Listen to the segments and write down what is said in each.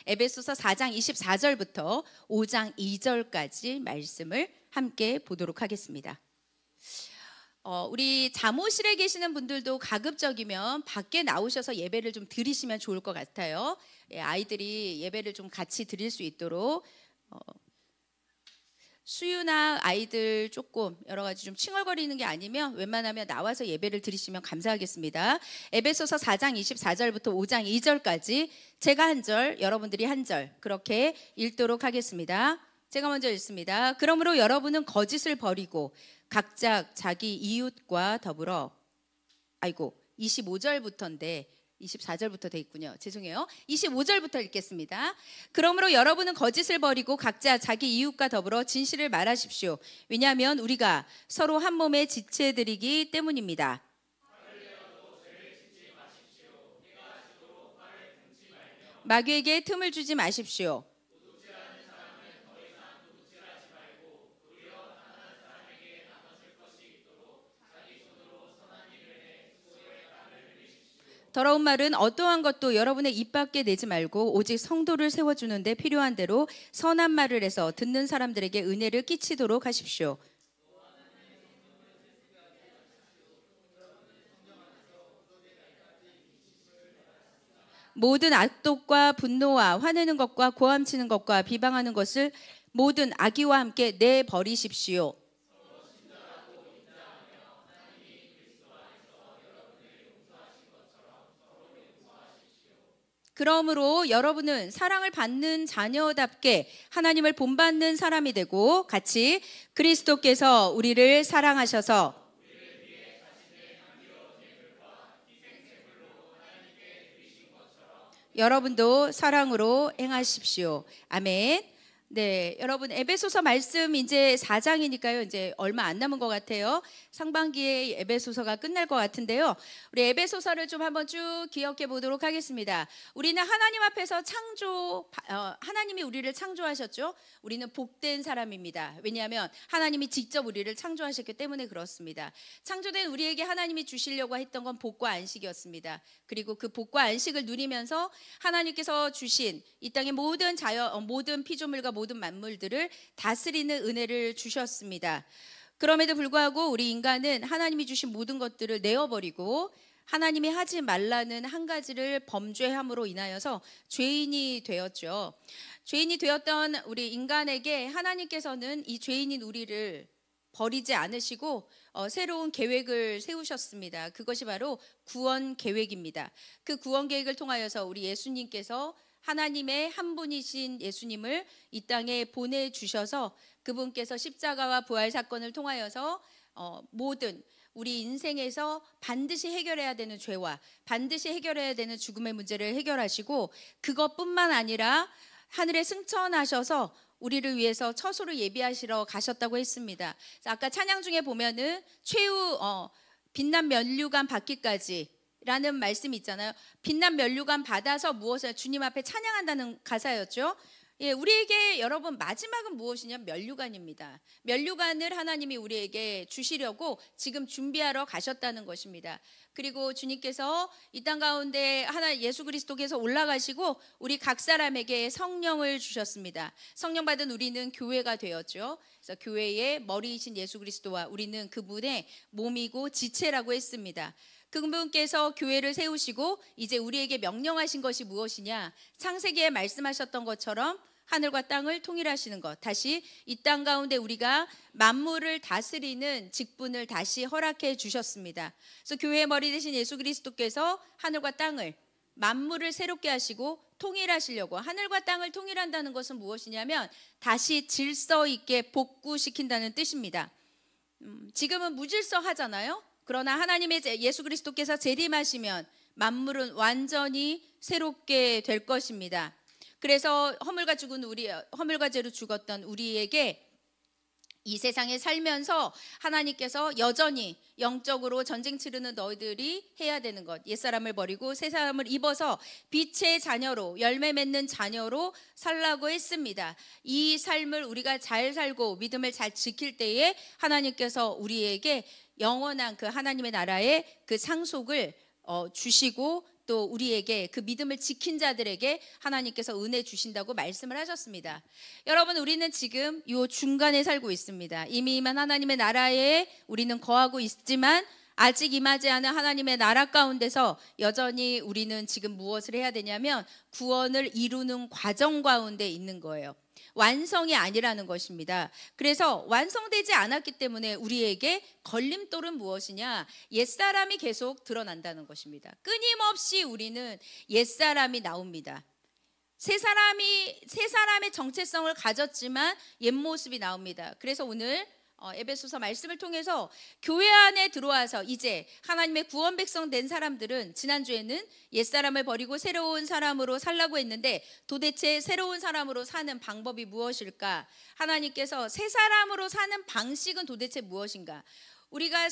에베소서 4장 24절부터 5장 2절까지 말씀을 함께 보도록 하겠습니다. 우리 잠옷실에 계시는 분들도 가급적이면 밖에 나오셔서 예배를 좀 드리시면 좋을 것 같아요. 아이들이 예배를 좀 같이 드릴 수 있도록 수유나 아이들 조금 여러 가지 좀 칭얼거리는 게 아니면 웬만하면 나와서 예배를 드리시면 감사하겠습니다. 에베소서 4장 24절부터 5장 2절까지 제가 한 절, 여러분들이 한 절 그렇게 읽도록 하겠습니다. 제가 먼저 읽습니다. 그러므로 여러분은 거짓을 버리고 각자 자기 이웃과 더불어 25절부터인데 24절부터 돼 있군요. 죄송해요. 25절부터 읽겠습니다. 그러므로 여러분은 거짓을 버리고 각자 자기 이웃과 더불어 진실을 말하십시오. 왜냐하면 우리가 서로 한 몸의 지체들이기 때문입니다. 마귀에게 틈을 주지 마십시오. 더러운 말은 어떠한 것도 여러분의 입 밖에 내지 말고 오직 성도를 세워주는데 필요한 대로 선한 말을 해서 듣는 사람들에게 은혜를 끼치도록 하십시오. 모든 악독과 분노와 화내는 것과 고함치는 것과 비방하는 것을 모든 악의와 함께 내버리십시오. 그러므로 여러분은 사랑을 받는 자녀답게 하나님을 본받는 사람이 되고 같이 그리스도께서 우리를 사랑하셔서 여러분도 사랑으로 행하십시오. 아멘. 네, 여러분 에베소서 말씀 이제 4장이니까요. 이제 얼마 안 남은 것 같아요. 상반기에 에베소서가 끝날 것 같은데요. 우리 에베소서를 좀 한번 쭉 기억해 보도록 하겠습니다. 우리는 하나님 앞에서 하나님이 우리를 창조하셨죠. 우리는 복된 사람입니다. 왜냐하면 하나님이 직접 우리를 창조하셨기 때문에 그렇습니다. 창조된 우리에게 하나님이 주시려고 했던 건 복과 안식이었습니다. 그리고 그 복과 안식을 누리면서 하나님께서 주신 이 땅의 모든 모든 피조물과 모든 만물들을 다스리는 은혜를 주셨습니다. 그럼에도 불구하고 우리 인간은 하나님이 주신 모든 것들을 내어버리고 하나님이 하지 말라는 한 가지를 범죄함으로 인하여서 죄인이 되었죠. 죄인이 되었던 우리 인간에게 하나님께서는 이 죄인인 우리를 버리지 않으시고 새로운 계획을 세우셨습니다. 그것이 바로 구원 계획입니다. 그 구원 계획을 통하여서 우리 예수님께서 하나님의 한 분이신 예수님을 이 땅에 보내주셔서 그분께서 십자가와 부활 사건을 통하여서 모든 우리 인생에서 반드시 해결해야 되는 죄와 반드시 해결해야 되는 죽음의 문제를 해결하시고 그것뿐만 아니라 하늘에 승천하셔서 우리를 위해서 처소를 예비하시러 가셨다고 했습니다. 아까 찬양 중에 보면은 최후 빛난 면류관 받기까지 라는 말씀이 있잖아요. 빛난 면류관 받아서 무엇을 주님 앞에 찬양한다는 가사였죠. 예, 우리에게 여러분 마지막은 무엇이냐? 면류관입니다. 면류관을 하나님이 우리에게 주시려고 지금 준비하러 가셨다는 것입니다. 그리고 주님께서 이 땅 가운데 예수 그리스도께서 올라가시고 우리 각 사람에게 성령을 주셨습니다. 성령 받은 우리는 교회가 되었죠. 그래서 교회의 머리이신 예수 그리스도와 우리는 그분의 몸이고 지체라고 했습니다. 그분께서 교회를 세우시고 이제 우리에게 명령하신 것이 무엇이냐? 창세기에 말씀하셨던 것처럼 하늘과 땅을 통일하시는 것. 다시 이 땅 가운데 우리가 만물을 다스리는 직분을 다시 허락해 주셨습니다. 그래서 교회의 머리 되신 예수 그리스도께서 하늘과 땅을 만물을 새롭게 하시고 통일하시려고 하늘과 땅을 통일한다는 것은 무엇이냐면 다시 질서 있게 복구시킨다는 뜻입니다. 지금은 무질서하잖아요. 그러나 하나님의 예수 그리스도께서 재림하시면 만물은 완전히 새롭게 될 것입니다. 그래서 허물과 죄로 죽었던 우리에게 이 세상에 살면서 하나님께서 여전히 영적으로 전쟁 치르는 너희들이 해야 되는 것, 옛사람을 버리고 새사람을 입어서 빛의 자녀로, 열매 맺는 자녀로 살라고 했습니다. 이 삶을 우리가 잘 살고 믿음을 잘 지킬 때에 하나님께서 우리에게 영원한 그 하나님의 나라의 그 상속을 주시고 또 우리에게 그 믿음을 지킨 자들에게 하나님께서 은혜 주신다고 말씀을 하셨습니다. 여러분, 우리는 지금 요 중간에 살고 있습니다. 이미 임한 하나님의 나라에 우리는 거하고 있지만 아직 임하지 않은 하나님의 나라 가운데서 여전히 우리는 지금 무엇을 해야 되냐면 구원을 이루는 과정 가운데 있는 거예요. 완성이 아니라는 것입니다. 그래서 완성되지 않았기 때문에 우리에게 걸림돌은 무엇이냐? 옛사람이 계속 드러난다는 것입니다. 끊임없이 우리는 옛사람이 나옵니다. 새 사람의 정체성을 가졌지만 옛모습이 나옵니다. 그래서 오늘 에베소서 말씀을 통해서 교회 안에 들어와서 이제 하나님의 구원 백성 된 사람들은 지난주에는 옛사람을 버리고 새로운 사람으로 살라고 했는데 도대체 새로운 사람으로 사는 방법이 무엇일까? 하나님께서 새 사람으로 사는 방식은 도대체 무엇인가? 우리가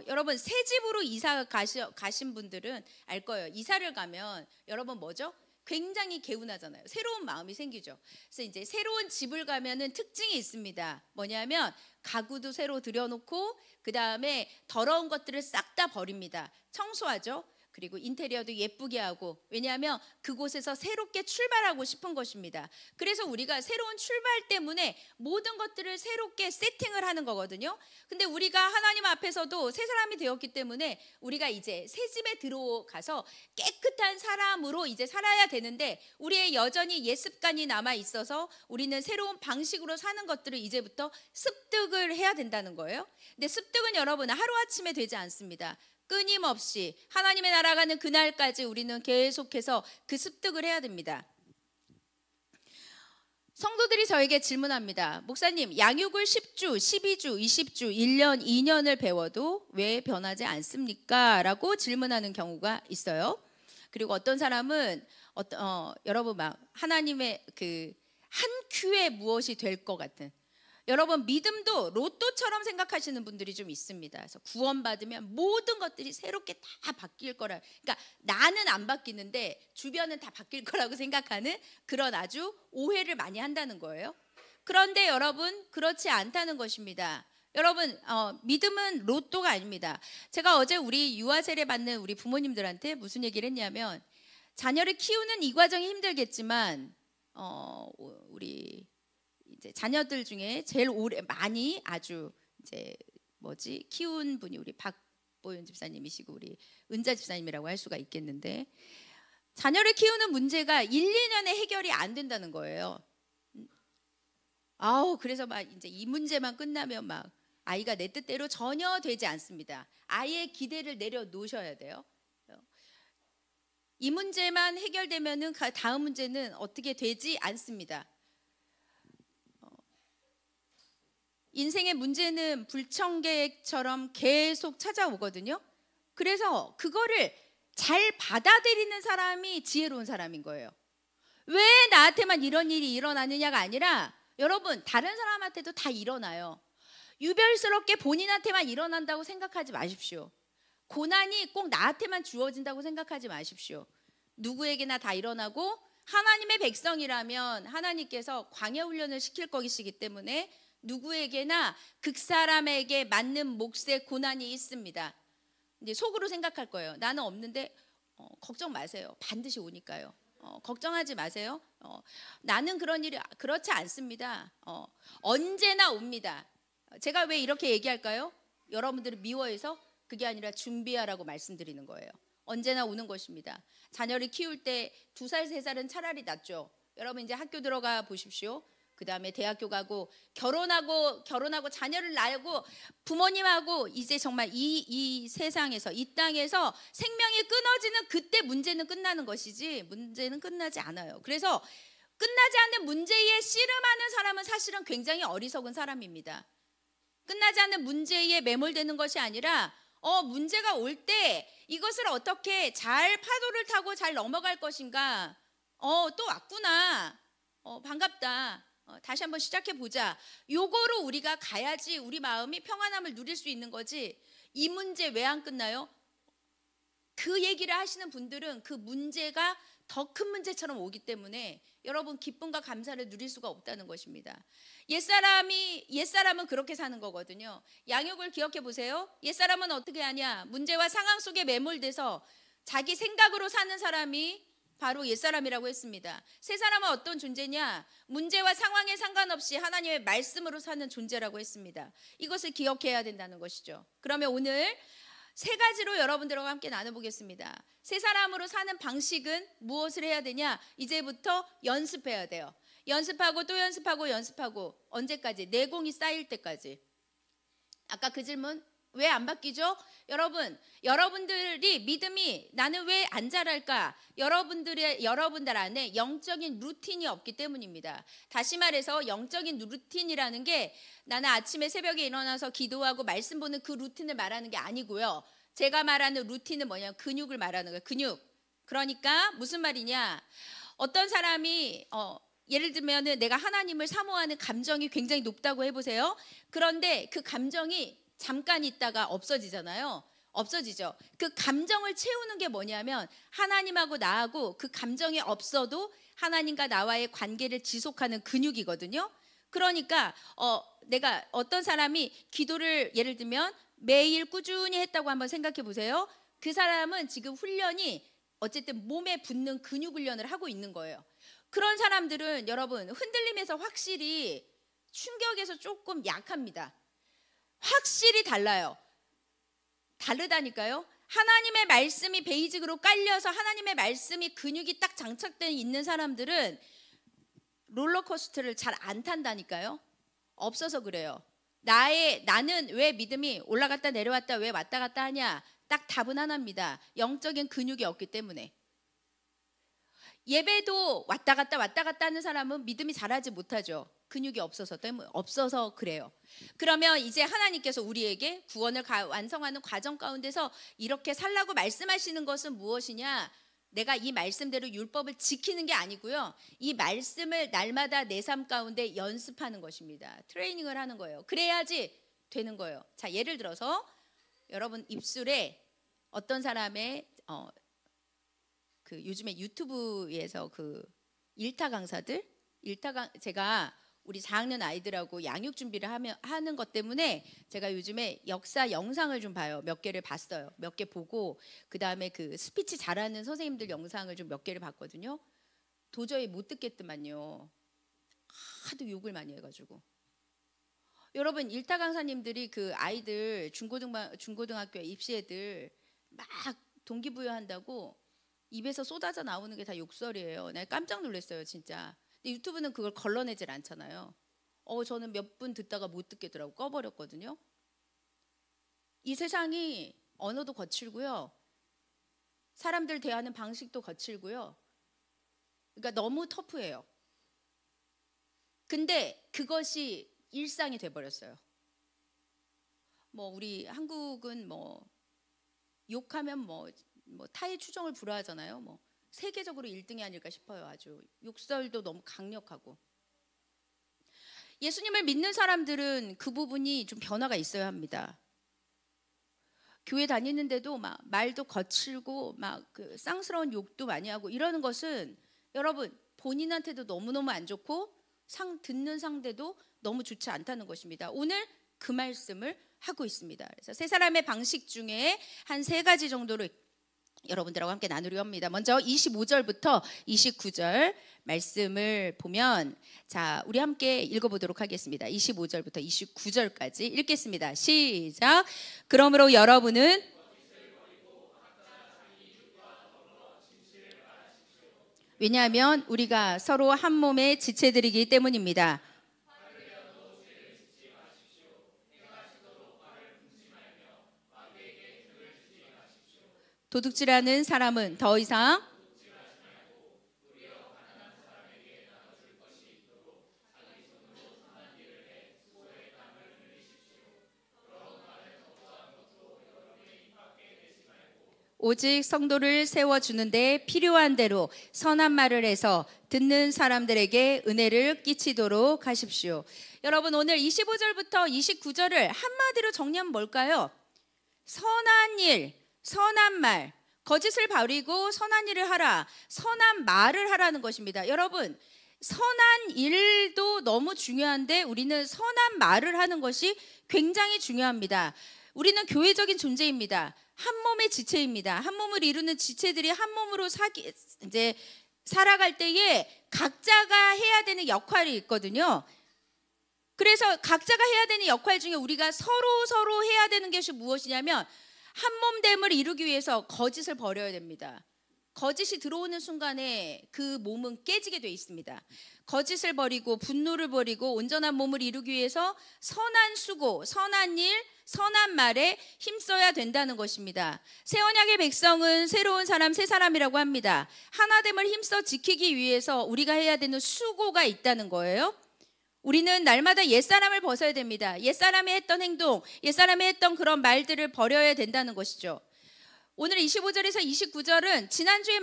여러분 새 집으로 이사 가신 분들은 알 거예요. 이사를 가면 여러분 뭐죠? 굉장히 개운하잖아요. 새로운 마음이 생기죠. 그래서 이제 새로운 집을 가면은 특징이 있습니다. 뭐냐면 가구도 새로 들여놓고 그 다음에 더러운 것들을 싹 다 버립니다. 청소하죠. 그리고 인테리어도 예쁘게 하고, 왜냐하면 그곳에서 새롭게 출발하고 싶은 것입니다. 그래서 우리가 새로운 출발 때문에 모든 것들을 새롭게 세팅을 하는 거거든요. 근데 우리가 하나님 앞에서도 새 사람이 되었기 때문에 우리가 이제 새 집에 들어가서 깨끗한 사람으로 이제 살아야 되는데 우리의 여전히 옛 습관이 남아 있어서 우리는 새로운 방식으로 사는 것들을 이제부터 습득을 해야 된다는 거예요. 근데 습득은 여러분 하루아침에 되지 않습니다. 끊임없이 하나님의 나라 가는 그날까지 우리는 계속해서 그 습득을 해야 됩니다. 성도들이 저에게 질문합니다. 목사님, 양육을 10주, 12주, 20주, 1년, 2년을 배워도 왜 변하지 않습니까? 라고 질문하는 경우가 있어요. 그리고 어떤 사람은 여러분 막 하나님의 그 한 큐에 무엇이 될 것 같은, 여러분 믿음도 로또처럼 생각하시는 분들이 좀 있습니다. 그래서 구원받으면 모든 것들이 새롭게 다 바뀔 거라, 그러니까 나는 안 바뀌는데 주변은 다 바뀔 거라고 생각하는 그런 아주 오해를 많이 한다는 거예요. 그런데 여러분 그렇지 않다는 것입니다. 여러분 믿음은 로또가 아닙니다. 제가 어제 우리 유아 세례 받는 우리 부모님들한테 무슨 얘기를 했냐면, 자녀를 키우는 이 과정이 힘들겠지만 우리 이제 자녀들 중에 제일 오래 많이 아주 이제 키운 분이 우리 박보윤 집사님이시고 우리 은자 집사님이라고 할 수가 있겠는데, 자녀를 키우는 문제가 1, 2년에 해결이 안 된다는 거예요. 그래서 막 이제 이 문제만 끝나면 막 아이가 내 뜻대로 전혀 되지 않습니다. 아이의 기대를 내려놓으셔야 돼요. 이 문제만 해결되면은 다음 문제는 어떻게 되지 않습니다. 인생의 문제는 불청객처럼 계속 찾아오거든요. 그래서 그거를 잘 받아들이는 사람이 지혜로운 사람인 거예요. 왜 나한테만 이런 일이 일어나느냐가 아니라 여러분 다른 사람한테도 다 일어나요. 유별스럽게 본인한테만 일어난다고 생각하지 마십시오. 고난이 꼭 나한테만 주어진다고 생각하지 마십시오. 누구에게나 다 일어나고, 하나님의 백성이라면 하나님께서 광야 훈련을 시킬 것이기 때문에 누구에게나 극사람에게 맞는 몫의 고난이 있습니다. 이제 속으로 생각할 거예요. 나는 없는데 걱정 마세요. 반드시 오니까요. 걱정하지 마세요. 나는 그런 일이 그렇지 않습니다. 언제나 옵니다. 제가 왜 이렇게 얘기할까요? 여러분들을 미워해서? 그게 아니라 준비하라고 말씀드리는 거예요. 언제나 오는 것입니다. 자녀를 키울 때 2살, 3살은 차라리 낫죠. 여러분 이제 학교 들어가 보십시오. 그 다음에 대학교 가고 결혼하고 자녀를 낳고 부모님하고 이제 정말 이 세상에서, 이 땅에서 생명이 끊어지는 그때 문제는 끝나는 것이지 문제는 끝나지 않아요. 그래서 끝나지 않는 문제에 씨름하는 사람은 사실은 굉장히 어리석은 사람입니다. 끝나지 않는 문제에 매몰되는 것이 아니라 문제가 올 때 이것을 어떻게 잘 파도를 타고 잘 넘어갈 것인가. 또 왔구나. 반갑다. 다시 한번 시작해 보자. 요거로 우리가 가야지 우리 마음이 평안함을 누릴 수 있는 거지. 이 문제 왜 안 끝나요? 그 얘기를 하시는 분들은 그 문제가 더 큰 문제처럼 오기 때문에 여러분 기쁨과 감사를 누릴 수가 없다는 것입니다. 옛사람은 그렇게 사는 거거든요. 양육을 기억해 보세요. 옛사람은 어떻게 하냐? 문제와 상황 속에 매몰돼서 자기 생각으로 사는 사람이 바로 옛사람이라고 했습니다. 새 사람은 어떤 존재냐? 문제와 상황에 상관없이 하나님의 말씀으로 사는 존재라고 했습니다. 이것을 기억해야 된다는 것이죠. 그러면 오늘 세 가지로 여러분들과 함께 나눠보겠습니다. 새 사람으로 사는 방식은 무엇을 해야 되냐? 이제부터 연습해야 돼요. 연습하고 또 연습하고 언제까지? 내공이 쌓일 때까지. 아까 그 질문 왜 안 바뀌죠? 여러분들이 믿음이 나는 왜 안 자랄까? 여러분들 안에 영적인 루틴이 없기 때문입니다. 다시 말해서 영적인 루틴이라는 게 나는 아침에 새벽에 일어나서 기도하고 말씀 보는 그 루틴을 말하는 게 아니고요. 제가 말하는 루틴은 뭐냐면 근육을 말하는 거예요. 근육. 그러니까 무슨 말이냐? 어떤 사람이 예를 들면 내가 하나님을 사모하는 감정이 굉장히 높다고 해보세요. 그런데 그 감정이 잠깐 있다가 없어지잖아요. 없어지죠. 그 감정을 채우는 게 뭐냐면 하나님하고 나하고 그 감정이 없어도 하나님과 나와의 관계를 지속하는 근육이거든요. 그러니까 내가 어떤 사람이 기도를 예를 들면 매일 꾸준히 했다고 한번 생각해 보세요. 그 사람은 지금 훈련이 어쨌든 몸에 붙는 근육 훈련을 하고 있는 거예요. 그런 사람들은 여러분 흔들림에서 확실히 충격에서 조금 약합니다. 확실히 달라요. 다르다니까요. 하나님의 말씀이 베이직으로 깔려서 하나님의 말씀이 근육이 딱 장착되어 있는 사람들은 롤러코스터를 잘 안 탄다니까요. 없어서 그래요. 나는 왜 믿음이 올라갔다 내려왔다 왜 왔다 갔다 하냐? 딱 답은 하나입니다. 영적인 근육이 없기 때문에. 예배도 왔다 갔다 하는 사람은 믿음이 자라지 못하죠. 근육이 없어서 그래요. 그러면 이제 하나님께서 우리에게 구원을 완성하는 과정 가운데서 이렇게 살라고 말씀하시는 것은 무엇이냐? 내가 이 말씀대로 율법을 지키는 게 아니고요. 이 말씀을 날마다 내 삶 가운데 연습하는 것입니다. 트레이닝을 하는 거예요. 그래야지 되는 거예요. 자, 예를 들어서 여러분 입술에 어떤 사람의 그 요즘에 유튜브에서 그 일타 강사들 제가 우리 4학년 아이들하고 양육 준비를 하는 것 때문에 제가 요즘에 역사 영상을 좀 봐요. 몇 개를 봤어요. 몇 개 보고 그 다음에 그 스피치 잘하는 선생님들 영상을 좀 몇 개를 봤거든요. 도저히 못 듣겠더만요. 하도 욕을 많이 해가지고. 여러분 일타 강사님들이 그 아이들 중고등학교 입시 애들 막 동기부여한다고 입에서 쏟아져 나오는 게 다 욕설이에요. 내가 깜짝 놀랐어요, 진짜. 근데 유튜브는 그걸 걸러내질 않잖아요. 저는 몇 분 듣다가 못 듣겠더라고 꺼버렸거든요. 이 세상이 언어도 거칠고요. 사람들 대하는 방식도 거칠고요. 그러니까 너무 터프해요. 근데 그것이 일상이 돼버렸어요. 뭐 우리 한국은 뭐 욕하면 뭐 타의 추종을 불허하잖아요. 뭐 세계적으로 1등이 아닐까 싶어요. 아주 욕설도 너무 강력하고. 예수님을 믿는 사람들은 그 부분이 좀 변화가 있어야 합니다. 교회 다니는데도 막 말도 거칠고 막 그 쌍스러운 욕도 많이 하고 이러는 것은 여러분 본인한테도 너무너무 안 좋고 듣는 상대도 너무 좋지 않다는 것입니다. 오늘 그 말씀을 하고 있습니다. 그래서 세 사람의 방식 중에 한 3가지 정도를 여러분들하고 함께 나누려 합니다. 먼저 25절부터 29절 말씀을 보면 자, 우리 함께 읽어보도록 하겠습니다. 25절부터 29절까지 읽겠습니다. 시작. 그러므로 여러분은 왜냐하면 우리가 서로 한 몸의 지체들이기 때문입니다. 도둑질하는 사람은 더 이상 오직 성도를 세워주는데 필요한 대로 선한 말을 해서 듣는 사람들에게 은혜를 끼치도록 하십시오. 여러분 오늘 25절부터 29절을 한마디로 정리하면 뭘까요? 선한 일, 선한 말, 거짓을 버리고 선한 일을 하라. 선한 말을 하라는 것입니다. 여러분, 선한 일도 너무 중요한데 우리는 선한 말을 하는 것이 굉장히 중요합니다. 우리는 교회적인 존재입니다. 한 몸의 지체입니다. 한 몸을 이루는 지체들이 한 몸으로 이제 살아갈 때에 각자가 해야 되는 역할이 있거든요. 그래서 각자가 해야 되는 역할 중에 우리가 서로 해야 되는 것이 무엇이냐면 한 몸됨을 이루기 위해서 거짓을 버려야 됩니다. 거짓이 들어오는 순간에 그 몸은 깨지게 돼 있습니다. 거짓을 버리고 분노를 버리고 온전한 몸을 이루기 위해서 선한 수고, 선한 일, 선한 말에 힘써야 된다는 것입니다. 새 언약의 백성은 새로운 사람, 새 사람이라고 합니다. 하나됨을 힘써 지키기 위해서 우리가 해야 되는 수고가 있다는 거예요. 우리는 날마다 옛사람을 벗어야 됩니다. 옛사람이 했던 행동, 옛사람이 했던 그런 말들을 버려야 된다는 것이죠. 오늘 25절에서 29절은 지난주에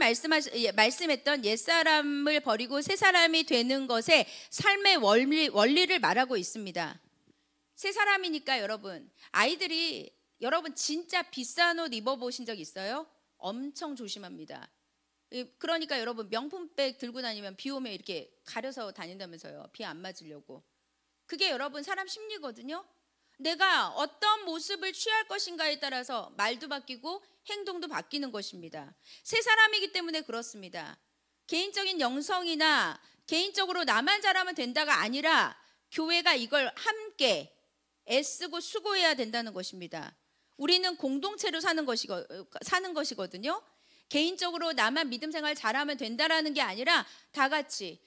말씀했던 옛사람을 버리고 새 사람이 되는 것의 삶의 원리를 말하고 있습니다. 새 사람이니까 여러분 진짜 비싼 옷 입어보신 적 있어요? 엄청 조심합니다. 그러니까 여러분 명품백 들고 다니면 비 오면 이렇게 가려서 다닌다면서요. 비 안 맞으려고. 그게 여러분 사람 심리거든요. 내가 어떤 모습을 취할 것인가에 따라서 말도 바뀌고 행동도 바뀌는 것입니다. 새 사람이기 때문에 그렇습니다. 개인적인 영성이나 개인적으로 나만 잘하면 된다가 아니라 교회가 이걸 함께 애쓰고 수고해야 된다는 것입니다. 우리는 공동체로 사는 것이거든요. 개인적으로 나만 믿음 생활 잘하면 된다라는 게 아니라 다 같이.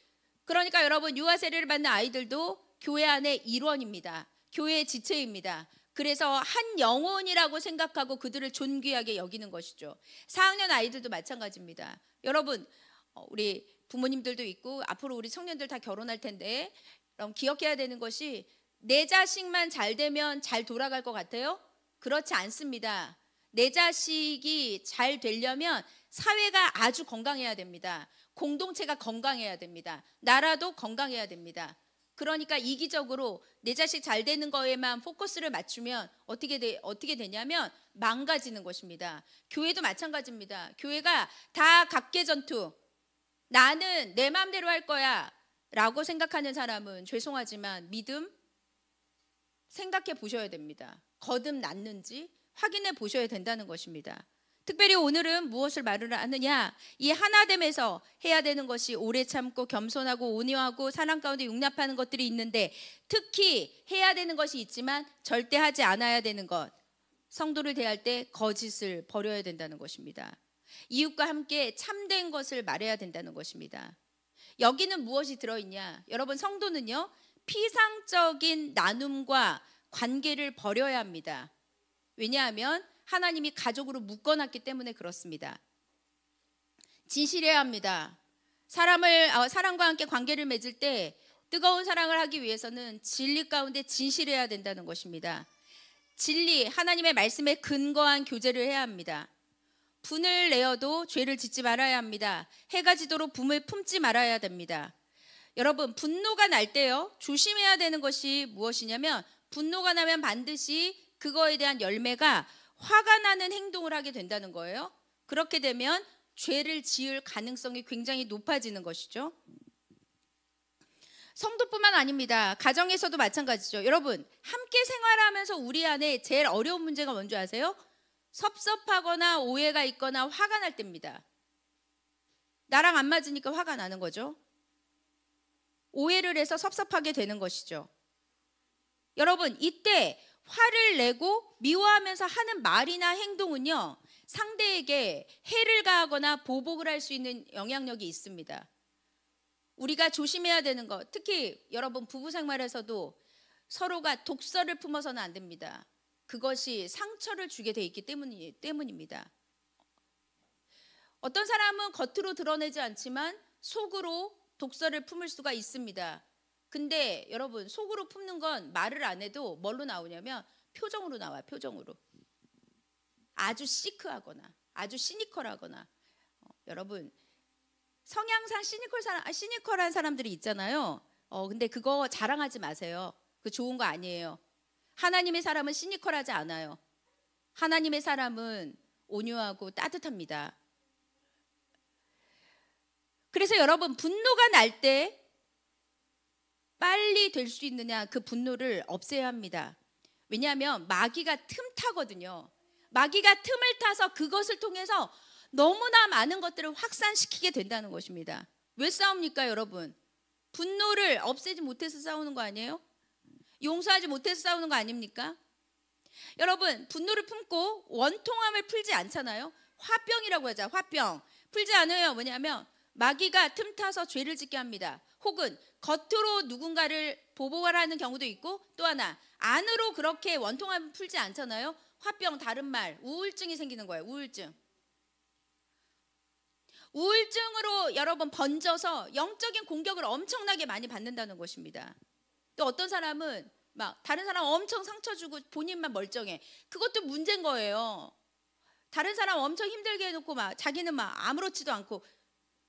그러니까 여러분 유아 세례를 받는 아이들도 교회 안의 일원입니다. 교회의 지체입니다. 그래서 한 영혼이라고 생각하고 그들을 존귀하게 여기는 것이죠. 4학년 아이들도 마찬가지입니다. 여러분 우리 부모님들도 있고 앞으로 우리 청년들 다 결혼할 텐데 그럼 기억해야 되는 것이 내 자식만 잘 되면 잘 돌아갈 것 같아요? 그렇지 않습니다. 내 자식이 잘 되려면 사회가 아주 건강해야 됩니다. 공동체가 건강해야 됩니다. 나라도 건강해야 됩니다. 그러니까 이기적으로 내 자식 잘 되는 거에만 포커스를 맞추면 어떻게 되냐면 망가지는 것입니다. 교회도 마찬가지입니다. 교회가 다 각계전투, 나는 내 마음대로 할 거야 라고 생각하는 사람은 죄송하지만 믿음 생각해 보셔야 됩니다. 거듭났는지 확인해 보셔야 된다는 것입니다. 특별히 오늘은 무엇을 말을 하느냐? 이 하나됨에서 해야 되는 것이 오래 참고 겸손하고 온유하고 사랑 가운데 용납하는 것들이 있는데 특히 해야 되는 것이 있지만 절대 하지 않아야 되는 것. 성도를 대할 때 거짓을 버려야 된다는 것입니다. 이웃과 함께 참된 것을 말해야 된다는 것입니다. 여기는 무엇이 들어있냐? 여러분 성도는요. 피상적인 나눔과 관계를 버려야 합니다. 왜냐하면 하나님이 가족으로 묶어놨기 때문에 그렇습니다. 진실해야 합니다. 사람과 함께 관계를 맺을 때 뜨거운 사랑을 하기 위해서는 진리 가운데 진실해야 된다는 것입니다. 진리, 하나님의 말씀에 근거한 교제를 해야 합니다. 분을 내어도 죄를 짓지 말아야 합니다. 해가 지도록 분을 품지 말아야 됩니다. 여러분 분노가 날 때요 조심해야 되는 것이 무엇이냐면 분노가 나면 반드시 그거에 대한 열매가 화가 나는 행동을 하게 된다는 거예요. 그렇게 되면 죄를 지을 가능성이 굉장히 높아지는 것이죠. 성도뿐만 아닙니다. 가정에서도 마찬가지죠. 여러분 함께 생활하면서 우리 안에 제일 어려운 문제가 뭔지 아세요? 섭섭하거나 오해가 있거나 화가 날 때입니다. 나랑 안 맞으니까 화가 나는 거죠. 오해를 해서 섭섭하게 되는 것이죠. 여러분 이때 화를 내고 미워하면서 하는 말이나 행동은요 상대에게 해를 가하거나 보복을 할 수 있는 영향력이 있습니다. 우리가 조심해야 되는 것, 특히 여러분 부부 생활에서도 서로가 독설을 품어서는 안 됩니다. 그것이 상처를 주게 돼 있기 때문입니다. 어떤 사람은 겉으로 드러내지 않지만 속으로 독설을 품을 수가 있습니다. 근데 여러분 속으로 품는 건 말을 안 해도 뭘로 나오냐면 표정으로 나와요. 표정으로. 아주 시크하거나 아주 시니컬하거나 여러분 성향상 시니컬한 사람들이 있잖아요. 근데 그거 자랑하지 마세요. 그 좋은 거 아니에요. 하나님의 사람은 시니컬하지 않아요. 하나님의 사람은 온유하고 따뜻합니다. 그래서 여러분, 분노가 날 때 빨리 될 수 있느냐, 그 분노를 없애야 합니다. 왜냐하면 마귀가 틈타거든요. 마귀가 틈을 타서 그것을 통해서 너무나 많은 것들을 확산시키게 된다는 것입니다. 왜 싸웁니까, 여러분? 분노를 없애지 못해서 싸우는 거 아니에요? 용서하지 못해서 싸우는 거 아닙니까? 여러분, 분노를 품고 원통함을 풀지 않잖아요. 화병이라고 하자. 화병 풀지 않아요. 뭐냐면 마귀가 틈타서 죄를 짓게 합니다. 혹은 겉으로 누군가를 보복하는 경우도 있고, 또 하나 안으로 그렇게 원통함을 풀지 않잖아요. 화병, 다른 말 우울증이 생기는 거예요. 우울증으로 여러분 번져서 영적인 공격을 엄청나게 많이 받는다는 것입니다. 또 어떤 사람은 막 다른 사람 엄청 상처 주고 본인만 멀쩡해. 그것도 문제인 거예요. 다른 사람 엄청 힘들게 해놓고 막 자기는 막 아무렇지도 않고.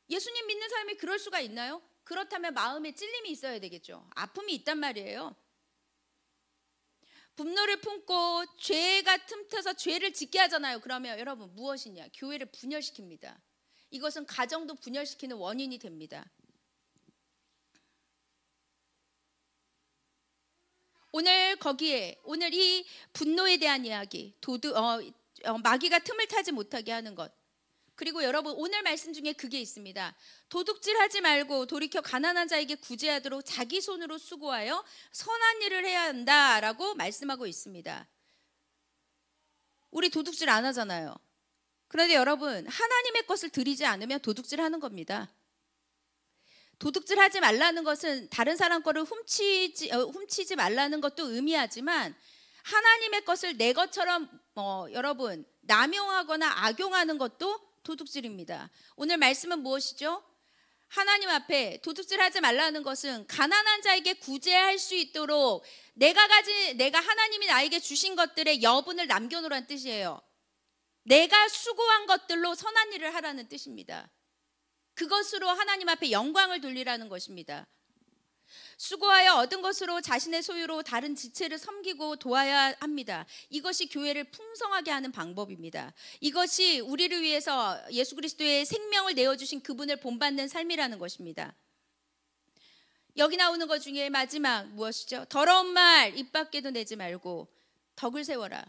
예수님 믿는 사람이 그럴 수가 있나요? 그렇다면 마음에 찔림이 있어야 되겠죠. 아픔이 있단 말이에요. 분노를 품고 죄가 틈타서 죄를 짓게 하잖아요. 그러면 여러분 무엇이냐? 교회를 분열시킵니다. 이것은 가정도 분열시키는 원인이 됩니다. 오늘 이 분노에 대한 이야기, 마귀가 틈을 타지 못하게 하는 것. 그리고 여러분, 오늘 말씀 중에 그게 있습니다. 도둑질하지 말고 돌이켜 가난한 자에게 구제하도록 자기 손으로 수고하여 선한 일을 해야 한다라고 말씀하고 있습니다. 우리 도둑질 안 하잖아요. 그런데 여러분, 하나님의 것을 드리지 않으면 도둑질하는 겁니다. 도둑질하지 말라는 것은 다른 사람 거를 훔치지 말라는 것도 의미하지만, 하나님의 것을 내 것처럼 여러분 남용하거나 악용하는 것도 도둑질입니다. 오늘 말씀은 무엇이죠? 하나님 앞에 도둑질하지 말라는 것은 가난한 자에게 구제할 수 있도록 내가 하나님이 나에게 주신 것들의 여분을 남겨놓으라는 뜻이에요. 내가 수고한 것들로 선한 일을 하라는 뜻입니다. 그것으로 하나님 앞에 영광을 돌리라는 것입니다. 수고하여 얻은 것으로 자신의 소유로 다른 지체를 섬기고 도와야 합니다. 이것이 교회를 풍성하게 하는 방법입니다. 이것이 우리를 위해서 예수 그리스도의 생명을 내어주신 그분을 본받는 삶이라는 것입니다. 여기 나오는 것 중에 마지막 무엇이죠? 더러운 말 입 밖에도 내지 말고 덕을 세워라.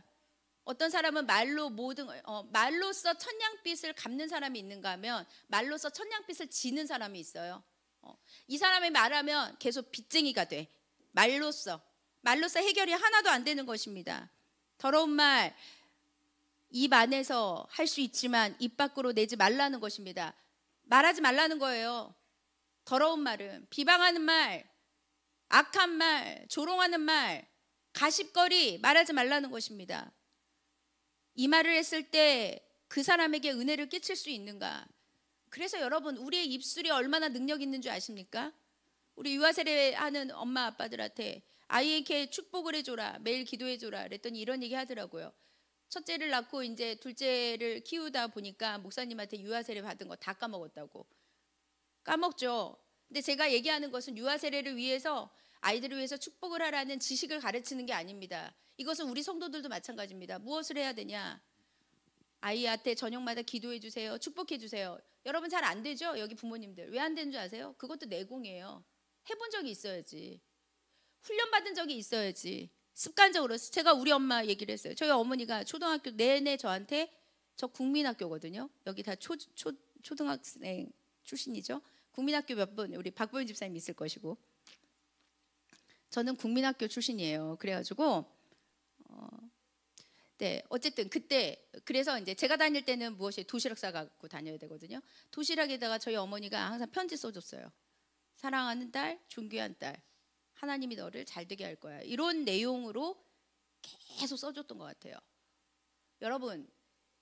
어떤 사람은 말로써 천냥빚을 갚는 사람이 있는가 하면 말로써 천냥빚을 지는 사람이 있어요. 이 사람이 말하면 계속 빚쟁이가 돼. 말로써 해결이 하나도 안 되는 것입니다. 더러운 말 입 안에서 할 수 있지만 입 밖으로 내지 말라는 것입니다. 말하지 말라는 거예요. 더러운 말은 비방하는 말, 악한 말, 조롱하는 말, 가십거리 말하지 말라는 것입니다. 이 말을 했을 때 그 사람에게 은혜를 끼칠 수 있는가? 그래서 여러분, 우리의 입술이 얼마나 능력 있는 줄 아십니까? 우리 유아세례 하는 엄마 아빠들한테 아이에게 축복을 해줘라, 매일 기도해줘라 그랬더니 이런 얘기 하더라고요. 첫째를 낳고 이제 둘째를 키우다 보니까 목사님한테 유아세례 받은 거 다 까먹었다고. 까먹죠. 근데 제가 얘기하는 것은 유아세례를 위해서, 아이들을 위해서 축복을 하라는 지식을 가르치는 게 아닙니다. 이것은 우리 성도들도 마찬가지입니다. 무엇을 해야 되냐? 아이한테 저녁마다 기도해 주세요, 축복해 주세요. 여러분 잘 안 되죠? 여기 부모님들 왜 안 되는 줄 아세요? 그것도 내공이에요. 해본 적이 있어야지. 훈련받은 적이 있어야지. 습관적으로. 제가 우리 엄마 얘기를 했어요. 저희 어머니가 초등학교 내내 저한테, 저 국민학교거든요. 여기 다 초등학생 출신이죠. 국민학교 몇 분, 우리 박보윤 집사님 있을 것이고, 저는 국민학교 출신이에요. 그래가지고 네, 어쨌든 그때, 그래서 이제 제가 다닐 때는 무엇이 도시락 싸갖고 다녀야 되거든요. 도시락에다가 저희 어머니가 항상 편지 써줬어요. 사랑하는 딸, 존귀한 딸, 하나님이 너를 잘되게 할 거야. 이런 내용으로 계속 써줬던 것 같아요. 여러분,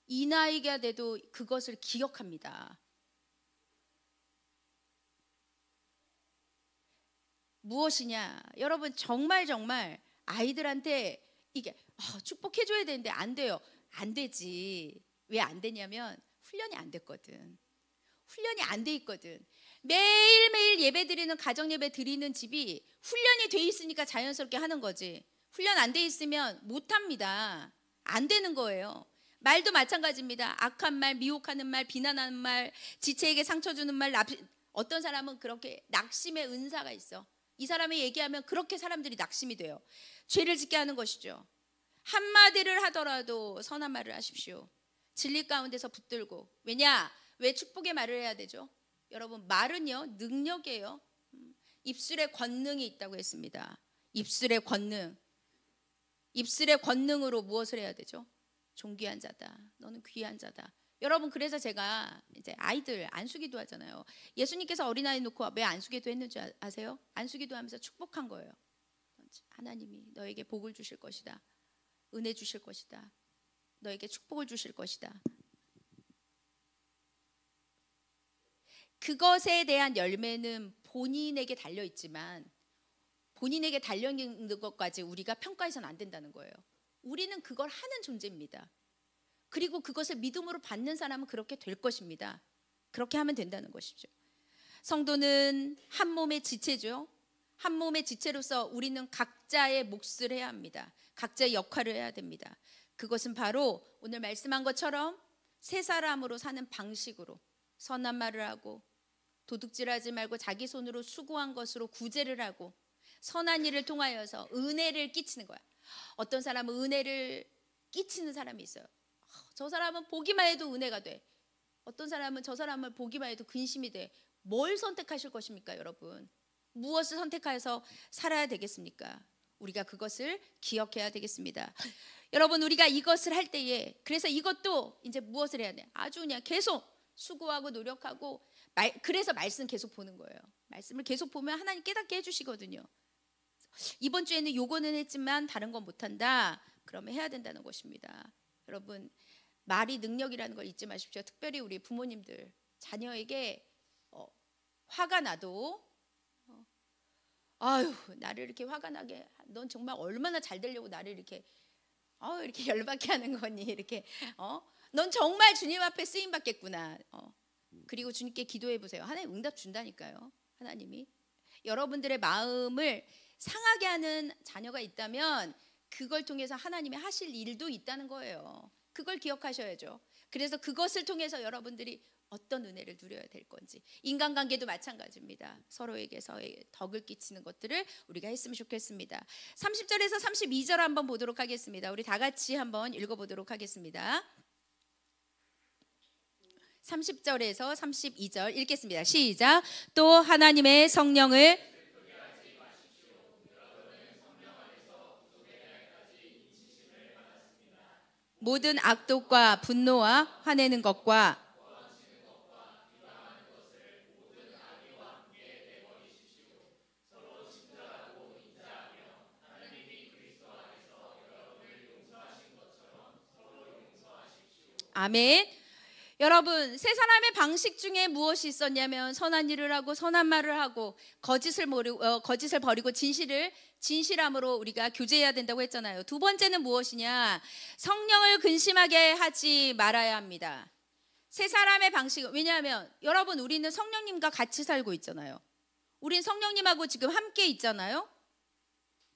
이 나이가 돼도 그것을 기억합니다. 무엇이냐? 여러분, 정말 아이들한테 이게 축복해줘야 되는데 안 돼요. 안 되지. 왜 안 되냐면 훈련이 안 됐거든. 훈련이 안 돼 있거든. 매일매일 예배 드리는, 가정 예배 드리는 집이 훈련이 돼 있으니까 자연스럽게 하는 거지. 훈련 안 돼 있으면 못 합니다. 안 되는 거예요. 말도 마찬가지입니다. 악한 말, 미혹하는 말, 비난하는 말, 지체에게 상처 주는 말. 어떤 사람은 그렇게 낙심의 은사가 있어. 이 사람이 얘기하면 그렇게 사람들이 낙심이 돼요. 죄를 짓게 하는 것이죠. 한마디를 하더라도 선한 말을 하십시오. 진리 가운데서 붙들고. 왜 축복의 말을 해야 되죠? 여러분, 말은요 능력이에요. 입술에 권능이 있다고 했습니다. 입술의 권능. 입술의 권능으로 무엇을 해야 되죠? 존귀한 자다. 너는 귀한 자다. 여러분, 그래서 제가 이제 아이들 안수기도 하잖아요. 예수님께서 어린아이 놓고 왜 안수기도 했는지 아세요? 안수기도 하면서 축복한 거예요. 하나님이 너에게 복을 주실 것이다. 은혜 주실 것이다. 너에게 축복을 주실 것이다. 그것에 대한 열매는 본인에게 달려 있지만 본인에게 달려 있는 것까지 우리가 평가해서는 안 된다는 거예요. 우리는 그걸 하는 존재입니다. 그리고 그것을 믿음으로 받는 사람은 그렇게 될 것입니다. 그렇게 하면 된다는 것이죠. 성도는 한 몸의 지체죠. 한 몸의 지체로서 우리는 각자의 몫을 해야 합니다. 각자의 역할을 해야 됩니다. 그것은 바로 오늘 말씀한 것처럼 새 사람으로 사는 방식으로 선한 말을 하고 도둑질하지 말고 자기 손으로 수고한 것으로 구제를 하고 선한 일을 통하여서 은혜를 끼치는 거야. 어떤 사람은 은혜를 끼치는 사람이 있어요. 저 사람은 보기만 해도 은혜가 돼. 어떤 사람은 저 사람을 보기만 해도 근심이 돼. 뭘 선택하실 것입니까, 여러분? 무엇을 선택해서 살아야 되겠습니까? 우리가 그것을 기억해야 되겠습니다. 여러분, 우리가 이것을 할 때에 그래서 이것도 이제 무엇을 해야 돼? 아주 그냥 계속 수고하고 노력하고 그래서 말씀 계속 보는 거예요. 말씀을 계속 보면 하나님 깨닫게 해주시거든요. 이번 주에는 요거는 했지만 다른 건 못한다. 그러면 해야 된다는 것입니다. 여러분, 말이 능력이라는 걸 잊지 마십시오. 특별히 우리 부모님들 자녀에게 화가 나도 아유 나를 이렇게 화가 나게 넌 정말 얼마나 잘 되려고 나를 이렇게 이렇게 열받게 하는 거니 이렇게 넌 정말 주님 앞에 쓰임 받겠구나. 그리고 주님께 기도해 보세요. 하나님 응답 준다니까요. 하나님이 여러분들의 마음을 상하게 하는 자녀가 있다면 그걸 통해서 하나님이 하실 일도 있다는 거예요. 그걸 기억하셔야죠. 그래서 그것을 통해서 여러분들이 어떤 은혜를 누려야 될 건지. 인간관계도 마찬가지입니다. 서로에게서의 덕을 끼치는 것들을 우리가 했으면 좋겠습니다. 30절에서 32절 한번 보도록 하겠습니다. 우리 다 같이 한번 읽어보도록 하겠습니다. 30절에서 32절 읽겠습니다. 시작. 또 하나님의 성령을 모든 악독과 분노와 화내는 것과 아멘. 여러분, 세 사람의 방식 중에 무엇이 있었냐면 선한 일을 하고 선한 말을 하고 거짓을 버리고 진실함으로 우리가 교제해야 된다고 했잖아요. 두 번째는 무엇이냐? 성령을 근심하게 하지 말아야 합니다. 세 사람의 방식은 왜냐하면 여러분 우리는 성령님과 같이 살고 있잖아요. 우린 성령님하고 지금 함께 있잖아요.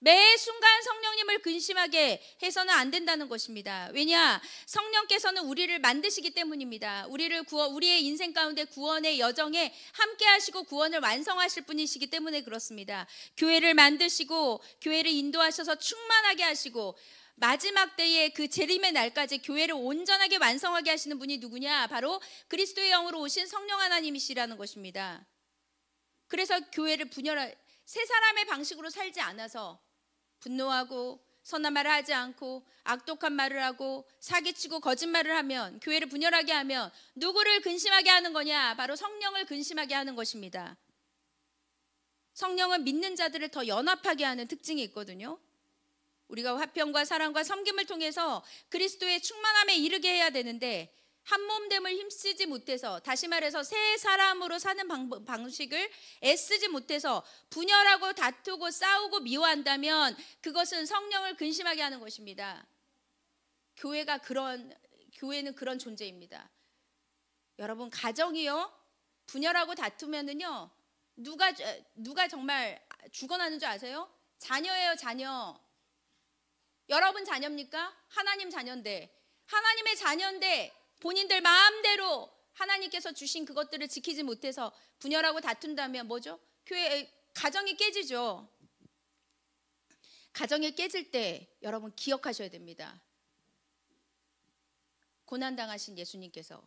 매 순간 성령님을 근심하게 해서는 안 된다는 것입니다. 왜냐? 성령께서는 우리를 만드시기 때문입니다. 우리의 인생 가운데 구원의 여정에 함께 하시고 구원을 완성하실 분이시기 때문에 그렇습니다. 교회를 만드시고 교회를 인도하셔서 충만하게 하시고 마지막 때에 그 재림의 날까지 교회를 온전하게 완성하게 하시는 분이 누구냐? 바로 그리스도의 영으로 오신 성령 하나님이시라는 것입니다. 그래서 교회를 세 사람의 방식으로 살지 않아서 분노하고 선한 말을 하지 않고 악독한 말을 하고 사기치고 거짓말을 하면 교회를 분열하게 하면 누구를 근심하게 하는 거냐? 바로 성령을 근심하게 하는 것입니다. 성령은 믿는 자들을 더 연합하게 하는 특징이 있거든요. 우리가 화평과 사랑과 섬김을 통해서 그리스도의 충만함에 이르게 해야 되는데 한몸됨을 힘쓰지 못해서 다시 말해서 새 사람으로 사는 방식을 애쓰지 못해서 분열하고 다투고 싸우고 미워한다면 그것은 성령을 근심하게 하는 것입니다. 교회는 그런 존재입니다. 여러분 가정이요 분열하고 다투면은요 누가 정말 죽어나는 줄 아세요? 자녀예요. 자녀. 여러분 자녀입니까? 하나님 자녀인데 하나님의 자녀인데 본인들 마음대로 하나님께서 주신 그것들을 지키지 못해서 분열하고 다툰다면 뭐죠? 가정이 깨지죠. 가정이 깨질 때 여러분 기억하셔야 됩니다. 고난당하신 예수님께서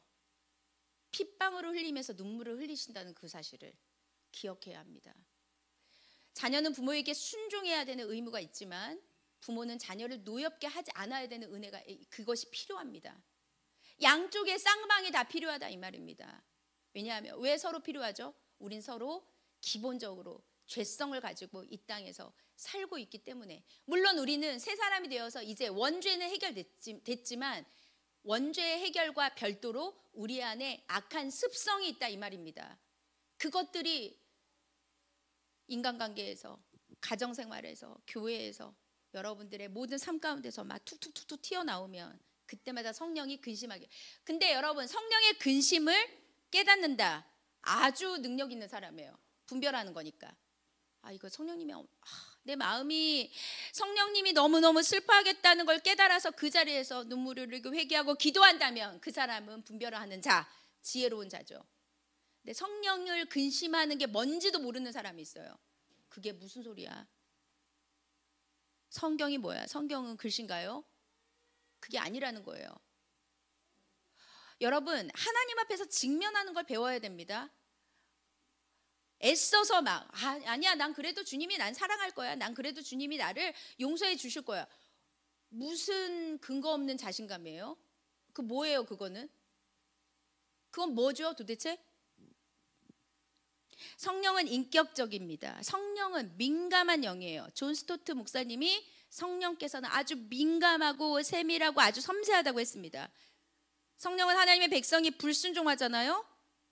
핏방울을 흘리면서 눈물을 흘리신다는 그 사실을 기억해야 합니다. 자녀는 부모에게 순종해야 되는 의무가 있지만 부모는 자녀를 노엽게 하지 않아야 되는 은혜가 그것이 필요합니다. 양쪽의 쌍방이 다 필요하다 이 말입니다. 왜냐하면 왜 서로 필요하죠? 우린 서로 기본적으로 죄성을 가지고 이 땅에서 살고 있기 때문에. 물론 우리는 새 사람이 되어서 이제 원죄는 해결됐지만 원죄의 해결과 별도로 우리 안에 악한 습성이 있다 이 말입니다. 그것들이 인간관계에서, 가정생활에서, 교회에서 여러분들의 모든 삶 가운데서 막 툭툭툭툭 튀어나오면 그때마다 성령이 근심하게. 근데 여러분 성령의 근심을 깨닫는다. 아주 능력 있는 사람이에요. 분별하는 거니까. 이거 성령님이 내 마음이 성령님이 너무너무 슬퍼하겠다는 걸 깨달아서 그 자리에서 눈물을 흘리고 회개하고 기도한다면 그 사람은 분별을 하는 자, 지혜로운 자죠. 근데 성령을 근심하는 게 뭔지도 모르는 사람이 있어요. 그게 무슨 소리야? 성경이 뭐야? 성경은 글씨인가요? 그게 아니라는 거예요. 여러분 하나님 앞에서 직면하는 걸 배워야 됩니다. 애써서 막 아니야 난 그래도 주님이 난 사랑할 거야. 난 그래도 주님이 나를 용서해 주실 거야. 무슨 근거 없는 자신감이에요? 그 뭐예요 그거는? 그건 뭐죠 도대체? 성령은 인격적입니다. 성령은 민감한 영이에요. 존 스토트 목사님이 성령께서는 아주 민감하고 세밀하고 아주 섬세하다고 했습니다. 성령은 하나님의 백성이 불순종하잖아요.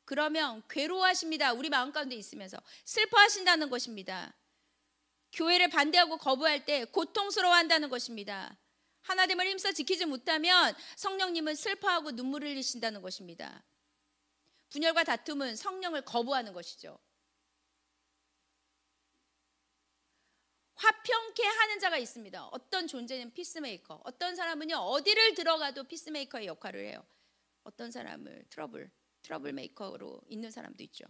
그러면 괴로워하십니다. 우리 마음 가운데 있으면서 슬퍼하신다는 것입니다. 교회를 반대하고 거부할 때 고통스러워한다는 것입니다. 하나님을 힘써 지키지 못하면 성령님은 슬퍼하고 눈물을 흘리신다는 것입니다. 분열과 다툼은 성령을 거부하는 것이죠. 화평케 하는 자가 있습니다. 어떤 존재는 피스메이커, 어떤 사람은요 어디를 들어가도 피스메이커의 역할을 해요. 어떤 사람을 트러블 메이커로 있는 사람도 있죠.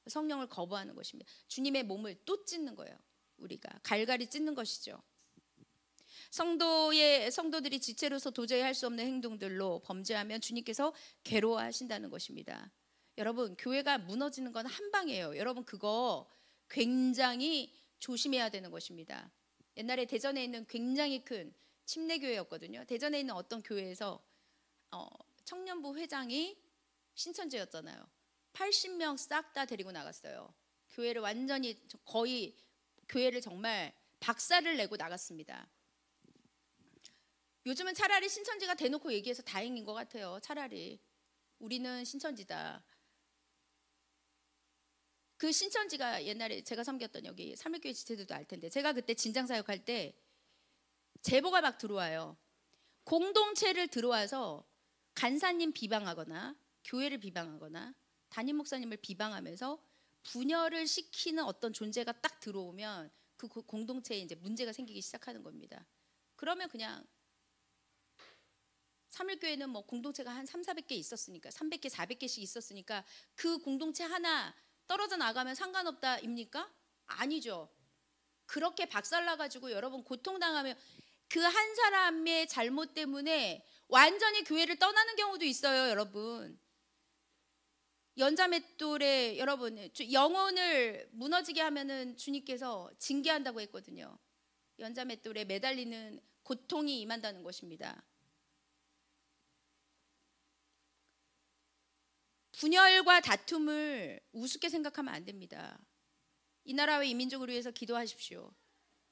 성령을 거부하는 것입니다. 주님의 몸을 또 찢는 거예요. 우리가 갈갈이 찢는 것이죠. 성도들이 지체로서 도저히 할 수 없는 행동들로 범죄하면 주님께서 괴로워하신다는 것입니다. 여러분 교회가 무너지는 건 한 방이에요. 여러분 그거 굉장히 조심해야 되는 것입니다. 옛날에 대전에 있는 굉장히 큰 침례교회였거든요. 대전에 있는 어떤 교회에서 청년부 회장이 신천지였잖아요. 80명 싹 다 데리고 나갔어요. 교회를 완전히 거의 교회를 정말 박살을 내고 나갔습니다. 요즘은 차라리 신천지가 대놓고 얘기해서 다행인 것 같아요. 차라리 우리는 신천지다. 그 신천지가 옛날에 제가 섬겼던 여기 삼일교회 지체들도 알 텐데 제가 그때 진장사역할 때 제보가 막 들어와요. 공동체를 들어와서 간사님 비방하거나 교회를 비방하거나 담임 목사님을 비방하면서 분열을 시키는 어떤 존재가 딱 들어오면 그 공동체에 이제 문제가 생기기 시작하는 겁니다. 그러면 그냥 삼일교회는 뭐 공동체가 한 300-400개 있었으니까 300개, 400개씩 있었으니까 그 공동체 하나 떨어져 나가면 상관없다입니까? 아니죠. 그렇게 박살나가지고 여러분 고통당하면 그 한 사람의 잘못 때문에 완전히 교회를 떠나는 경우도 있어요. 여러분 연자맷돌에 여러분 영혼을 무너지게 하면은 주님께서 징계한다고 했거든요. 연자맷돌에 매달리는 고통이 임한다는 것입니다. 분열과 다툼을 우습게 생각하면 안 됩니다. 이 나라와 이 민족을 위해서 기도하십시오.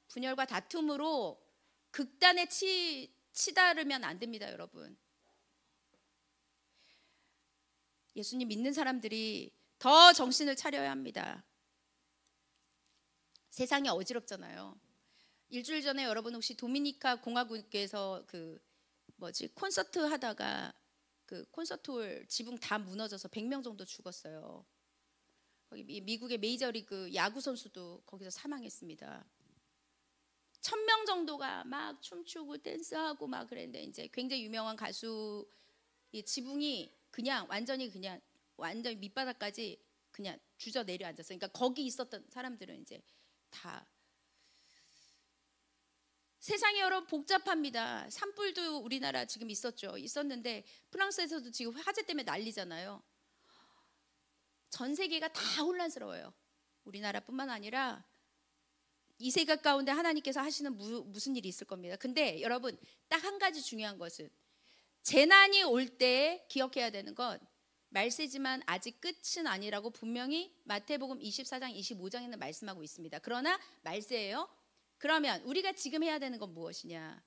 분열과 다툼으로 극단에 치달으면 안 됩니다, 여러분. 예수님 믿는 사람들이 더 정신을 차려야 합니다. 세상이 어지럽잖아요. 일주일 전에 여러분 혹시 도미니카 공화국에서 콘서트 하다가 그 콘서트홀 지붕 다 무너져서 100명 정도 죽었어요. 거기 미국의 메이저리그 야구 선수도 거기서 사망했습니다. 1000명 정도가 막 춤추고 댄스하고 막 그랬는데 이제 굉장히 유명한 가수 이 지붕이 그냥 완전히 밑바닥까지 그냥 주저 내려 앉았어요. 그러니까 거기 있었던 사람들은 이제 다 세상이 여러분 복잡합니다. 산불도 우리나라 지금 있었는데 프랑스에서도 지금 화재 때문에 난리잖아요. 전 세계가 다 혼란스러워요. 우리나라뿐만 아니라 이 세계 가운데 하나님께서 하시는 무슨 일이 있을 겁니다. 근데 여러분 딱 한 가지 중요한 것은 재난이 올 때 기억해야 되는 건 말세지만 아직 끝은 아니라고 분명히 마태복음 24장 25장에는 말씀하고 있습니다. 그러나 말세예요. 그러면 우리가 지금 해야 되는 건 무엇이냐?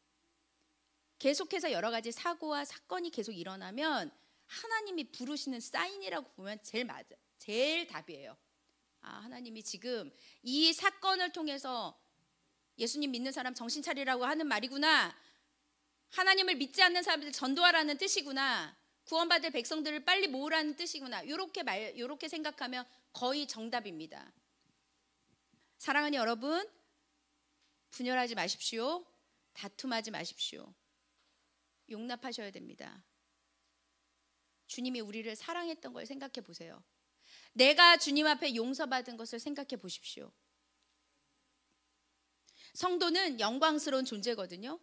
계속해서 여러 가지 사고와 사건이 계속 일어나면 하나님이 부르시는 사인이라고 보면 제일 답이에요. 하나님이 지금 이 사건을 통해서 예수님 믿는 사람 정신 차리라고 하는 말이구나. 하나님을 믿지 않는 사람들 전도하라는 뜻이구나. 구원받을 백성들을 빨리 모으라는 뜻이구나. 요렇게 생각하면 거의 정답입니다. 사랑하는 여러분, 분열하지 마십시오. 다툼하지 마십시오. 용납하셔야 됩니다. 주님이 우리를 사랑했던 걸 생각해 보세요. 내가 주님 앞에 용서받은 것을 생각해 보십시오. 성도는 영광스러운 존재거든요.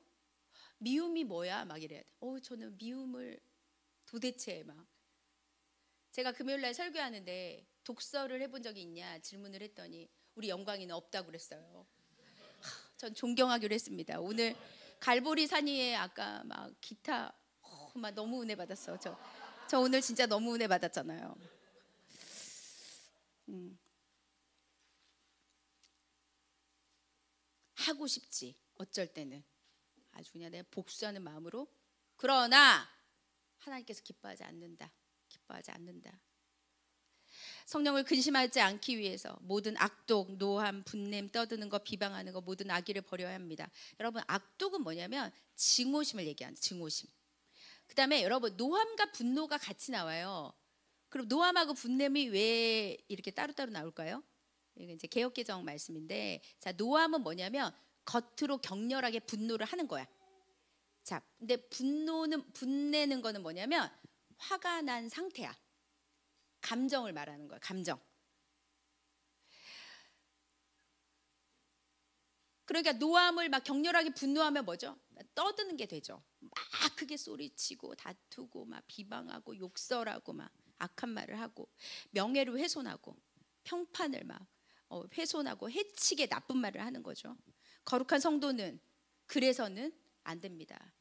미움이 뭐야? 막 이래야 돼. 저는 미움을 도대체 막. 제가 금요일 날 설교하는데 독서를 해본 적이 있냐 질문을 했더니 우리 영광이는 없다고 그랬어요. 전 존경하기로 했습니다. 오늘 갈보리 산 위에 아까 막 기타 막 너무 은혜 받았어. 저 오늘 진짜 너무 은혜 받았잖아요. 하고 싶지 어쩔 때는 아주 그냥 내가 복수하는 마음으로. 그러나 하나님께서 기뻐하지 않는다. 성령을 근심하지 않기 위해서 모든 악독, 노함, 분냄, 떠드는 것, 비방하는 것, 모든 악의를 버려야 합니다. 여러분 악독은 뭐냐면 증오심을 얘기하는 증오심. 그 다음에 여러분 노함과 분노가 같이 나와요. 그럼 노함하고 분냄이 왜 이렇게 따로따로 나올까요? 이게 이제 개역개정 말씀인데, 자 노함은 뭐냐면 겉으로 격렬하게 분노를 하는 거야. 자, 근데 분내는 거는 뭐냐면 화가 난 상태야. 감정을 말하는 거야. 감정. 그러니까 노함을 막 격렬하게 분노하면 뭐죠? 떠드는 게 되죠. 막 크게 소리치고 다투고 막 비방하고 욕설하고 막 악한 말을 하고 명예를 훼손하고 평판을 막 훼손하고 해치게 나쁜 말을 하는 거죠. 거룩한 성도는 그래서는 안 됩니다.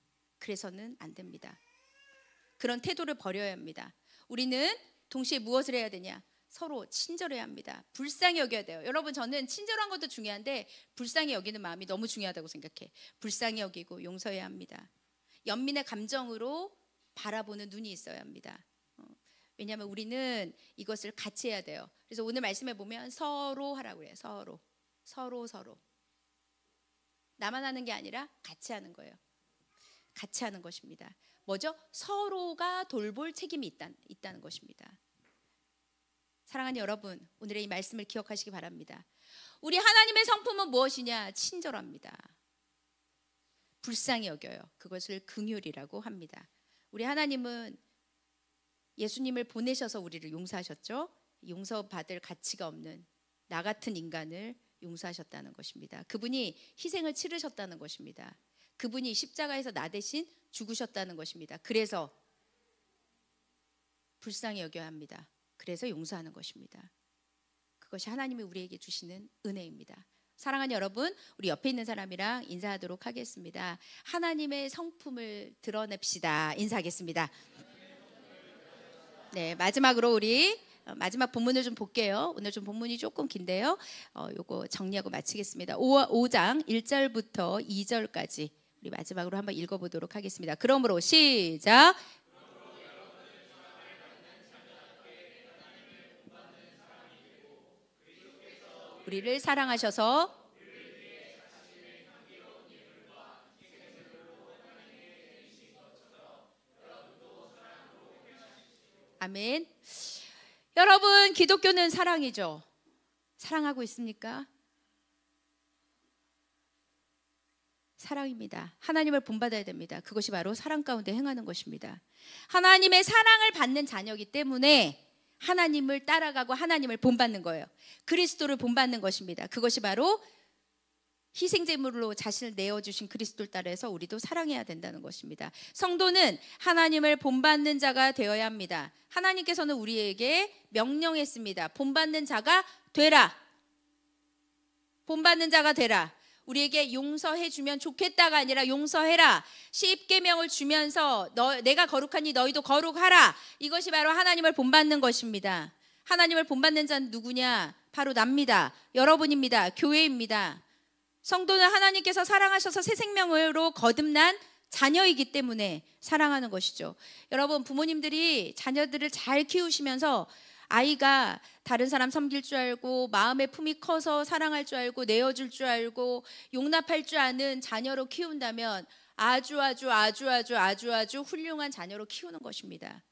그런 태도를 버려야 합니다. 우리는 동시에 무엇을 해야 되냐? 서로 친절해야 합니다. 불쌍히 여겨야 돼요. 여러분 저는 친절한 것도 중요한데 불쌍히 여기는 마음이 너무 중요하다고 생각해. 불쌍히 여기고 용서해야 합니다. 연민의 감정으로 바라보는 눈이 있어야 합니다. 왜냐하면 우리는 이것을 같이 해야 돼요. 그래서 오늘 말씀에 보면 서로 하라고 그래요. 서로. 나만 하는 게 아니라 같이 하는 거예요. 같이 하는 것입니다. 뭐죠? 서로가 돌볼 책임이 있다는 것입니다. 사랑하는 여러분, 오늘의 이 말씀을 기억하시기 바랍니다. 우리 하나님의 성품은 무엇이냐? 친절합니다. 불쌍히 여겨요. 그것을 긍휼이라고 합니다. 우리 하나님은 예수님을 보내셔서 우리를 용서하셨죠. 용서받을 가치가 없는 나 같은 인간을 용서하셨다는 것입니다. 그분이 희생을 치르셨다는 것입니다. 그분이 십자가에서 나 대신 죽으셨다는 것입니다. 그래서 불쌍히 여겨야 합니다. 그래서 용서하는 것입니다. 그것이 하나님이 우리에게 주시는 은혜입니다. 사랑하는 여러분, 우리 옆에 있는 사람이랑 인사하도록 하겠습니다. 하나님의 성품을 드러냅시다. 인사하겠습니다. 네, 마지막으로 우리 마지막 본문을 좀 볼게요. 오늘 좀 본문이 조금 긴데요. 요거 정리하고 마치겠습니다. 5장 1절부터 2절까지 우리 마지막으로 한번 읽어보도록 하겠습니다. 그러므로 시작. 우리를 사랑하셔서 아멘. 여러분 기독교는 사랑이죠. 사랑하고 있습니까? 사랑입니다. 하나님을 본받아야 됩니다. 그것이 바로 사랑 가운데 행하는 것입니다. 하나님의 사랑을 받는 자녀이기 때문에 하나님을 따라가고 하나님을 본받는 거예요. 그리스도를 본받는 것입니다. 그것이 바로 희생제물로 자신을 내어주신 그리스도를 따라서 우리도 사랑해야 된다는 것입니다. 성도는 하나님을 본받는 자가 되어야 합니다. 하나님께서는 우리에게 명령했습니다. 본받는 자가 되라. 본받는 자가 되라. 우리에게 용서해 주면 좋겠다가 아니라 용서해라. 십계명을 주면서 내가 거룩하니 너희도 거룩하라. 이것이 바로 하나님을 본받는 것입니다. 하나님을 본받는 자는 누구냐? 바로 납니다. 여러분입니다. 교회입니다. 성도는 하나님께서 사랑하셔서 새 생명으로 거듭난 자녀이기 때문에 사랑하는 것이죠. 여러분, 부모님들이 자녀들을 잘 키우시면서 아이가 다른 사람 섬길 줄 알고 마음의 품이 커서 사랑할 줄 알고 내어줄 줄 알고 용납할 줄 아는 자녀로 키운다면 아주 훌륭한 자녀로 키우는 것입니다.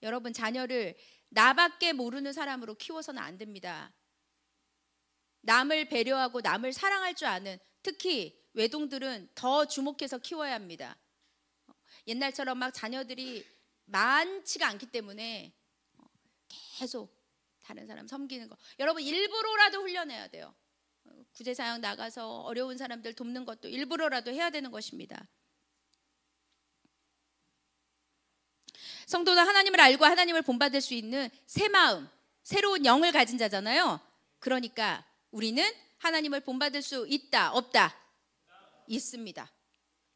여러분, 자녀를 나밖에 모르는 사람으로 키워서는 안 됩니다. 남을 배려하고 남을 사랑할 줄 아는, 특히 외동들은 더 주목해서 키워야 합니다. 옛날처럼 막 자녀들이 많지가 않기 때문에 계속 다른 사람 섬기는 거, 여러분 일부러라도 훈련해야 돼요. 구제사역 나가서 어려운 사람들 돕는 것도 일부러라도 해야 되는 것입니다. 성도는 하나님을 알고 하나님을 본받을 수 있는 새 마음, 새로운 영을 가진 자잖아요. 그러니까 우리는 하나님을 본받을 수 있다, 없다? 있습니다.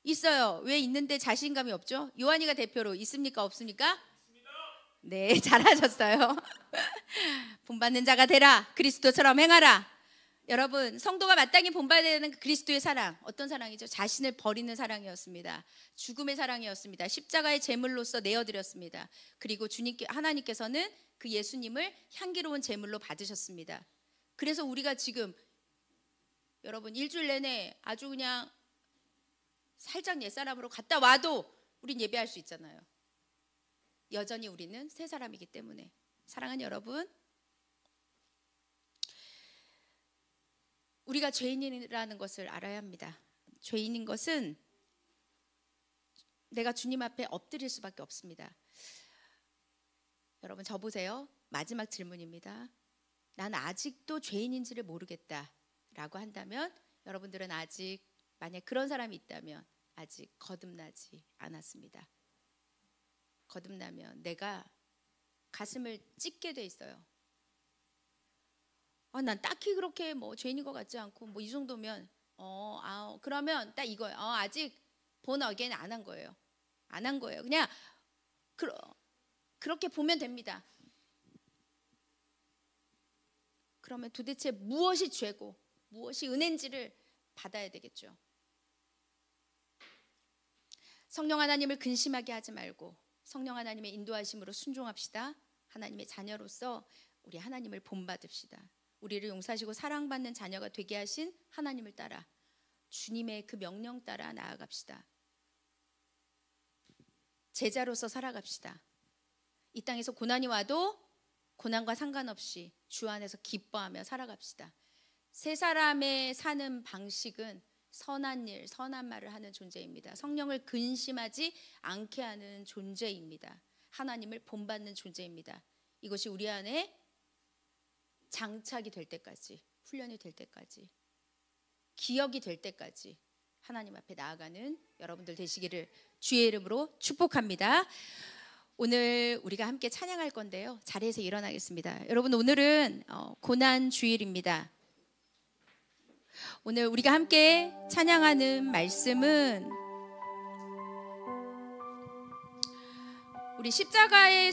있어요. 왜 있는데 자신감이 없죠? 요한이가 대표로 있습니까, 없습니까? 네, 잘하셨어요. 본받는 자가 되라. 그리스도처럼 행하라. 여러분, 성도가 마땅히 본받아야 되는 그리스도의 사랑, 어떤 사랑이죠? 자신을 버리는 사랑이었습니다. 죽음의 사랑이었습니다. 십자가의 제물로서 내어드렸습니다. 그리고 하나님께서는 그 예수님을 향기로운 제물로 받으셨습니다. 그래서 우리가 지금 여러분 일주일 내내 아주 그냥 살짝 옛사람으로 갔다 와도 우린 예배할 수 있잖아요. 여전히 우리는 새 사람이기 때문에. 사랑하는 여러분, 우리가 죄인이라는 것을 알아야 합니다. 죄인인 것은 내가 주님 앞에 엎드릴 수밖에 없습니다. 여러분, 저 보세요. 마지막 질문입니다. 난 아직도 죄인인지를 모르겠다라고 한다면 여러분들은 아직, 만약 그런 사람이 있다면 아직 거듭나지 않았습니다. 거듭나면 내가 가슴을 찢게 돼 있어요. 난 딱히 그렇게 뭐 죄인인 것 같지 않고 뭐 이 정도면 그러면 딱 이거예요. 아직 본 어게인 안 한 거예요. 안 한 거예요. 그냥 그렇게 보면 됩니다. 그러면 도대체 무엇이 죄고 무엇이 은혜인지를 받아야 되겠죠. 성령 하나님을 근심하게 하지 말고 성령 하나님의 인도하심으로 순종합시다. 하나님의 자녀로서 우리 하나님을 본받읍시다. 우리를 용서하시고 사랑받는 자녀가 되게 하신 하나님을 따라 주님의 그 명령 따라 나아갑시다. 제자로서 살아갑시다. 이 땅에서 고난이 와도 고난과 상관없이 주 안에서 기뻐하며 살아갑시다. 세 사람의 사는 방식은 선한 일, 선한 말을 하는 존재입니다. 성령을 근심하지 않게 하는 존재입니다. 하나님을 본받는 존재입니다. 이것이 우리 안에 장착이 될 때까지, 훈련이 될 때까지, 기억이 될 때까지 하나님 앞에 나아가는 여러분들 되시기를 주의 이름으로 축복합니다. 오늘 우리가 함께 찬양할 건데요. 자리에서 일어나겠습니다. 여러분, 오늘은 고난 주일입니다. 오늘 우리가 함께 찬양하는 말씀은 우리 십자가의